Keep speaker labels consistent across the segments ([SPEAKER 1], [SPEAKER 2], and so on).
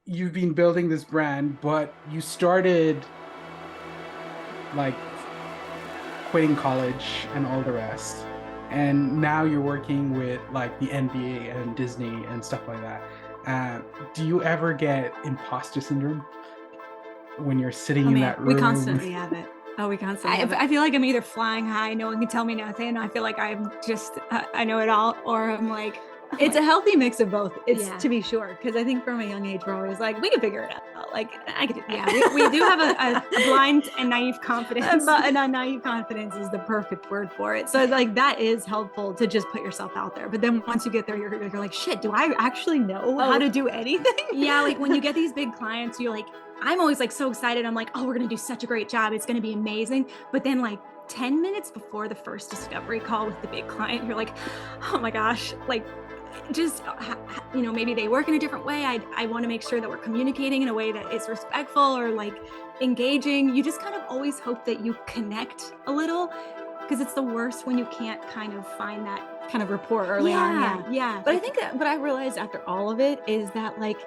[SPEAKER 1] you've been building this brand, but you started like quitting college and all the rest. And now you're working with like the NBA and Disney and stuff like that. Do you ever get imposter syndrome when you're sitting
[SPEAKER 2] Oh
[SPEAKER 1] in
[SPEAKER 2] man,
[SPEAKER 1] that
[SPEAKER 2] we
[SPEAKER 1] room?
[SPEAKER 2] constantly have it. Oh, we constantly have it. I feel like I'm either flying high, no one can tell me nothing. I feel like I'm just, I know it all, or I'm like, it's a healthy mix of both. It's to be sure. Cause I think from a young age, we're always like, we can figure it out. Like I could do that. Yeah, we do have a blind and naive confidence. But a naive confidence is the perfect word for it. So like that is helpful to just put yourself out there. But then once you get there, you're like, shit, do I actually know how to do anything? Yeah, like when you get these big clients, you're like, I'm always like so excited. I'm like, oh, we're gonna do such a great job. It's gonna be amazing. But then like 10 minutes before the first discovery call with the big client, you're like, oh my gosh, like just, you know, maybe they work in a different way. I want to make sure that we're communicating in a way that is respectful or like engaging. You just kind of always hope that you connect a little, because it's the worst when you can't kind of find that kind of rapport early on. Yeah. But I think that what I realized after all of it is that like,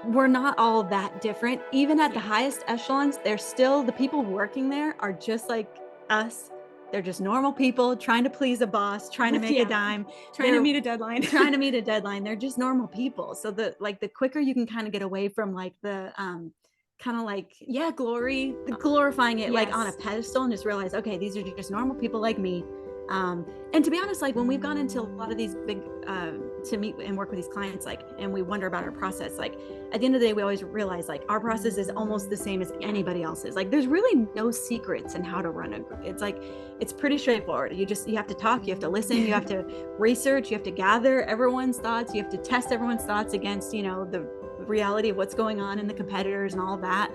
[SPEAKER 2] we're not all that different. Even at the highest echelons, they're still, the people working there are just like us. They're just normal people trying to please a boss, trying to make a dime, trying to meet a deadline, trying to meet a deadline. They're just normal people. So the quicker you can kind of get away from like the kind of like glorifying it like on a pedestal and just realize, okay, these are just normal people like me. And to be honest, like when we've gone into a lot of these big to meet and work with these clients, like, and we wonder about our process, like at the end of the day, we always realize like our process is almost the same as anybody else's. Like there's really no secrets in how to run a group. It's like, it's pretty straightforward. You have to talk, you have to listen, you have to research, you have to gather everyone's thoughts, you have to test everyone's thoughts against, you know, the reality of what's going on in the competitors and all that.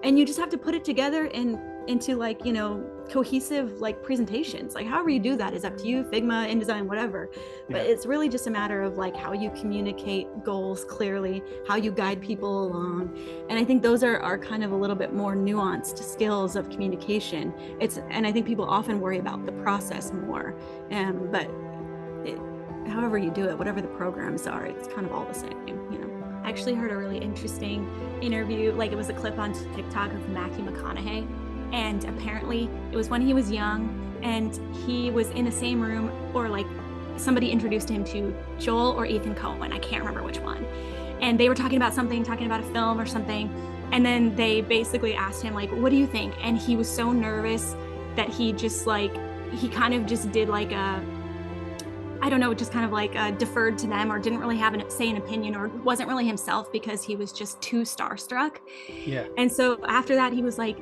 [SPEAKER 2] And you just have to put it together into like, you know, cohesive like presentations. Like however you do that is up to you, Figma, InDesign, whatever. But it's really just a matter of like how you communicate goals clearly, how you guide people along. And I think those are kind of a little bit more nuanced skills of communication. And I think people often worry about the process more. But however you do it, whatever the programs are, it's kind of all the same, you know. I actually heard a really interesting interview, like it was a clip on TikTok of Matthew McConaughey. And apparently it was when he was young and he was in the same room, or like somebody introduced him to Joel or Ethan Coen. I can't remember which one. And they were talking about a film or something. And then they basically asked him like, what do you think? And he was so nervous that he just like, he kind of just did like I don't know, just kind of like deferred to them, or didn't really have an opinion, or wasn't really himself because he was just too starstruck. Yeah. And so after that, he was like,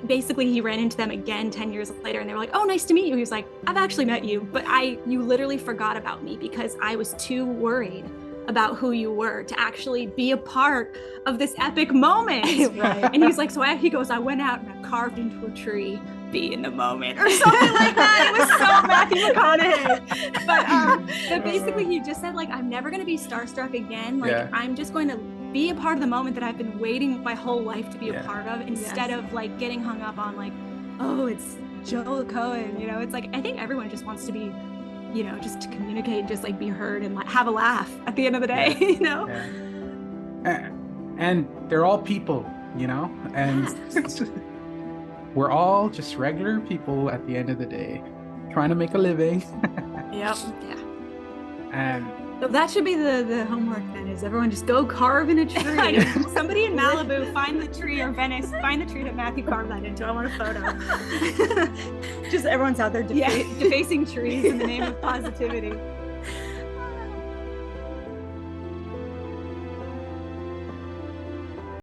[SPEAKER 2] basically he ran into them again 10 years later and they were like, oh, nice to meet you. He was like, I've actually met you, but you literally forgot about me because I was too worried about who you were to actually be a part of this epic moment. Right. And he's like, he goes, I went out and I carved into a tree, be in the moment, or something like that. It was so Matthew McConaughey. But basically he just said like, I'm never going to be starstruck again. Like I'm just going to be a part of the moment that I've been waiting my whole life to be a part of, instead of like getting hung up on like, oh, it's Joel Coen, you know. It's like, I think everyone just wants to be, you know, just to communicate, just like be heard and like have a laugh at the end of the day, you know.
[SPEAKER 1] And they're all people, you know, and we're all just regular people at the end of the day trying to make a living.
[SPEAKER 2] Yep. Yeah. And so that should be the homework then, is everyone just go carve in a tree. Somebody in Malibu, find the tree, or Venice, find the tree that Matthew carved that into. I want a photo. Just everyone's out there defacing trees in the name of positivity.